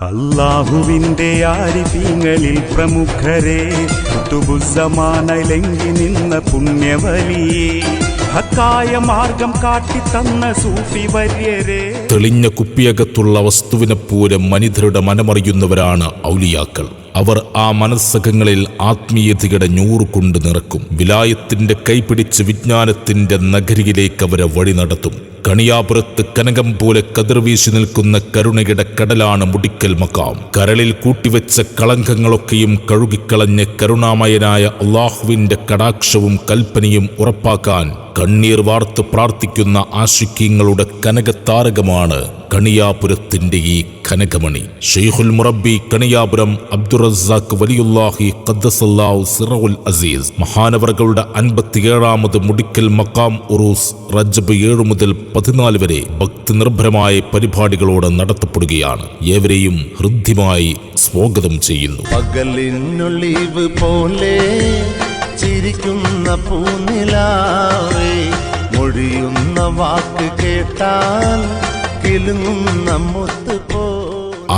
അല്ലാഹുവിന്റെ ആരിഫീങ്ങളിൽ പ്രമുഖരെ കുതുബുസ്സമാനയിലെങ്കി നിന്ന പുണ്യവലിയെ ഹക്കായ മാർഗം കാട്ടിത്തന്ന സൂഫി വര്യരെ. തെളിഞ്ഞ കുപ്പിയകത്തുള്ള വസ്തുവിനെ പോലെ മനിതരുടെ മനമറിയുന്നവരാണ് ഔലിയാക്കൾ. അവർ ആ മനസ്സകങ്ങളിൽ ആത്മീയതയുടെ ഞൂറ് കൊണ്ട് നിറക്കും. വിലായത്തിന്റെ കൈപിടിച്ച് വിജ്ഞാനത്തിന്റെ നഗരിയിലേക്ക് അവരെ വഴി നടത്തും. കണിയാപുരത്ത് കനകം പോലെ കതിർവീശി നിൽക്കുന്ന കരുണയുടെ കടലാണ് മുടിക്കൽ മക്കാം. കരളിൽ കൂട്ടിവെച്ച കളങ്കങ്ങളൊക്കെയും കഴുകിക്കളഞ്ഞ് കരുണാമയനായ അള്ളാഹുവിന്റെ കടാക്ഷവും കൽപ്പനയും ഉറപ്പാക്കാൻ കണ്ണീർ വാർത്ത് പ്രാർത്ഥിക്കുന്ന ആശിക്കീങ്ങളുടെ കനകത്താരകമാണ് കണിയാപുരത്തിന്റെ ഈ കനകമണി. ഷെയ്ഖുൽ മുറബ്ബി കണിയാപുരം അബ്ദുറസാഖ് വലിയുല്ലാഹി ഖദ്ദസല്ലാഹു സിറഉൽ അസീസ് മഹാനവറുകളുടെ 57ാമത് മുടിക്കൽ മക്കാം ഉറൂസ് റജബ് 7 മുതൽ 14 വരെ ഭക്തി നിർഭരമായ പരിപാടികളോടെ നടത്തപ്പെടുകയാണ്. ഏവരെയും ഹൃദ്യമായി സ്വാഗതം ചെയ്യുന്നു. പകലിനുള്ളിവ് പോലെ ചിരിക്കുന്ന പൂനിലാവേ, മൊഴിയുന്ന വാക്ക് കേട്ടാൽ കിലുങ്ങുന്ന മുത്ത് പോ.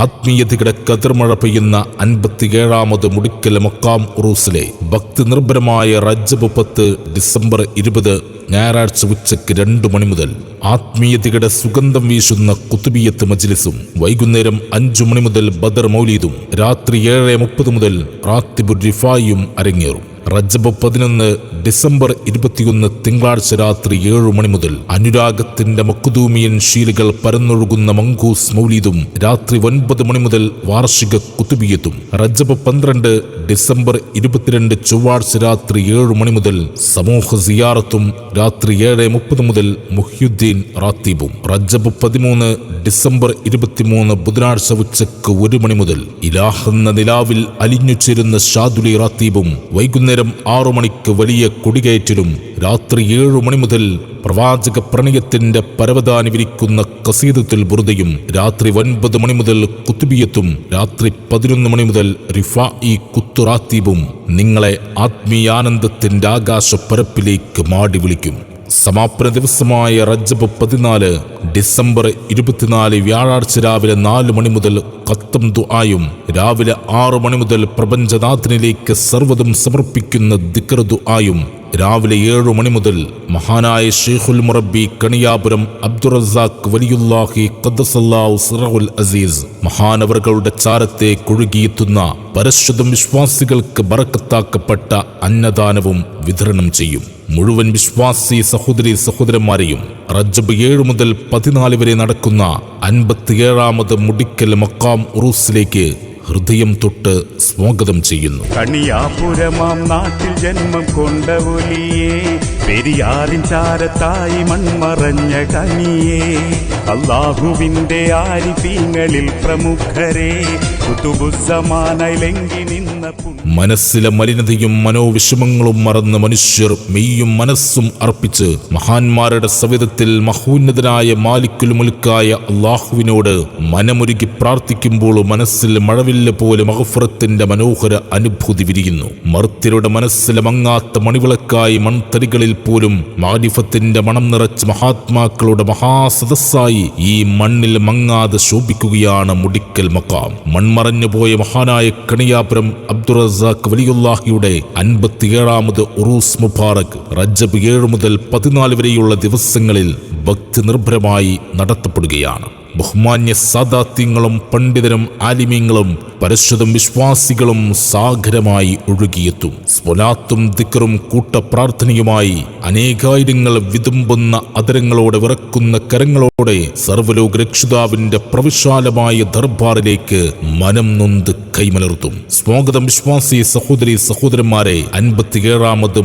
ആത്മീയതയുടെ കതിർമഴ പെയ്യുന്ന 57ാമത് മുടിക്കൽ മക്കാം ഉറൂസിലെ ഭക്തി നിർഭരമായ റജബ് 10 ഡിസംബർ 20 ഞായറാഴ്ച ഉച്ചയ്ക്ക് 2 മണി മുതൽ ആത്മീയതയുടെ സുഗന്ധം വീശുന്ന കുതുബിയത്ത് മജ്ലിസും, വൈകുന്നേരം 5 മണി മുതൽ ബദർ മൗലീദും, രാത്രി 7:30 മുതൽ റാത്തിബുർ റിഫായിയും അരങ്ങേറും. റജബ് 11 ഡിസംബർ 21 തിങ്കളാഴ്ച രാത്രി 7 മണി മുതൽ അനുരാഗത്തിന്റെ മഖ്ദൂമിയൻ ശീലുകൾ പരന്നൊഴുകുന്ന മങ്കൂസ് മൗലീദും, രാത്രി 9 മണി മുതൽ വാർഷിക കുതുബിയത്തും. റജബ് 12 ഡിസംബർ 22 ചൊവ്വാഴ്ച രാത്രി 7 മണി മുതൽ സമൂഹ സിയാറത്തും, രാത്രി 7:30 മുതൽ മുഹ്യുദ്ദീൻ റാത്തീബും. റജബ് 13 ഡിസംബർ 23 ബുധനാഴ്ച ഉച്ചക്ക് 1 മണി മുതൽ ഇലാഹെന്ന നിലാവിൽ അലിഞ്ഞു ചേരുന്ന ഷാദുലി റാത്തീബും, വൈകുന്നേരം 6 മണിക്ക് വലിയ കൊടികയറ്റിലും, രാത്രി 7 മണി മുതൽ പ്രവാചക പ്രണയത്തിന്റെ പരവതാനി വിരിക്കുന്ന ഖസീദത്തുൽ ബുർദയും, രാത്രി 9 മണി മുതൽ കുതുബിയത്തും, രാത്രി 11 മണി മുതൽ റിഫാഇ കുത്തുറാത്തീബും നിങ്ങളെ ആത്മീയാനന്ദത്തിന്റെ ആകാശപ്പരപ്പിലേക്ക് മാടി വിളിക്കും. സമാപന ദിവസമായ റജബ് 14 ഡിസംബർ 24 വ്യാഴാഴ്ച രാവിലെ 4 മണി മുതൽ ഖത്തം ദുആയും, രാവിലെ 6 മണി മുതൽ പ്രപഞ്ചനാഥനിലേക്ക് സർവ്വതും സമർപ്പിക്കുന്ന ദിക്ർ ദുആയും, രാവിലെ 7 മണി മുതൽ മഹാനായ ഷെയ്ഖുൽ മുറബ്ബി കണിയാപുരം അബ്ദുറസാഖ് വലിയുല്ലാഹി ഖദ്ദസല്ലാഹു സിറഉൽ അസീസ് മഹാനവറുകളുടെ ചാരത്തെ കൊഴുകിയെത്തുന്ന പരശുദ്ധം വിശ്വാസികൾക്ക് ബറക്കത്താക്കപ്പെട്ട അന്നദാനവും വിതരണം ചെയ്യും. മുഴുവൻ വിശ്വാസി സഹോദരി സഹോദരന്മാരെയും റജബ് 7 മുതൽ 14 വരെ നടക്കുന്ന 57ാമത് മുടിക്കൽ മക്കാം ഉറൂസിലേക്ക് ഹൃദയം തൊട്ട് സ്വാഗതം ചെയ്യുന്നു. കണിയാപുരമാം നാട്ടിൽ ജന്മം കൊണ്ട ഒലിയേ, പെരിയാറിൻ ചാരത്തായി മൺമറഞ്ഞ കനിയേ, അല്ലാഹുവിന്റെ ആരിഫീങ്ങളിൽ പ്രമുഖരെ കുതുബുസ്സമാനയിലെങ്കി നിന്ന മനസ്സിലെ മലിനതയും മനോവിഷമങ്ങളും മറന്ന് മനുഷ്യർ മെയ്യും മനസ്സും അർപ്പിച്ച് മഹാന്മാരുടെ സവിധത്തിൽ മഹോന്നതനായ മാലിക്കുൽ മുൽക്കായ അള്ളാഹുവിനോട് മനമുരുകി പ്രാർത്ഥിക്കുമ്പോൾ മനസ്സിൽ മഴവില്ല് പോലെ മഗ്ഫിറത്തിന്റെ മനോഹര അനുഭൂതി വിരിയുന്നു. മർത്യരുടെ മനസ്സിലെ മങ്ങാത്ത മണിവിളക്കായി മൺതരികളിൽ പോലും മാരിഫത്തിന്റെ മണം നിറച്ച് മഹാത്മാക്കളുടെ മഹാസദസ്സായി ഈ മണ്ണിൽ മങ്ങാതെ ശോഭിക്കുകയാണ് മുടിക്കൽ മക്കാം. മൺമറഞ്ഞുപോയ മഹാനായ കണിയാപുരം അബ്ദുറസാഖ് വലിയുല്ലാഹിയുടെ 57ാമത് ഉറൂസ് മുബാറക് റജബ് 7 മുതൽ 14 വരെയുള്ള ദിവസങ്ങളിൽ ഭക്തി നിർഭരമായി നടത്തപ്പെടുകയാണ്. ബഹുമാന്യ സാദാത്യങ്ങളും പണ്ഡിതരും ആലിമീങ്ങളും പരശുദ്ധം വിശ്വാസികളും സാഗരമായി ഒഴുകിയെത്തും. സ്വലാത്തും ദിക്റും കൂട്ടപ്രാർത്ഥനയുമായി അനേകായിരങ്ങൾ വിതുമ്പുന്ന അതരങ്ങളോടെ വിറക്കുന്ന കരങ്ങളോടെ സർവ്വലോക രക്ഷിതാവിന്റെ പ്രവിശാലമായ ദർബാറിലേക്ക് മനം നൊന്ത് കൈമലർത്തും. സ്വാഗതം വിശ്വാസി സഹോദരി സഹോദരന്മാരെ. 57ാമത്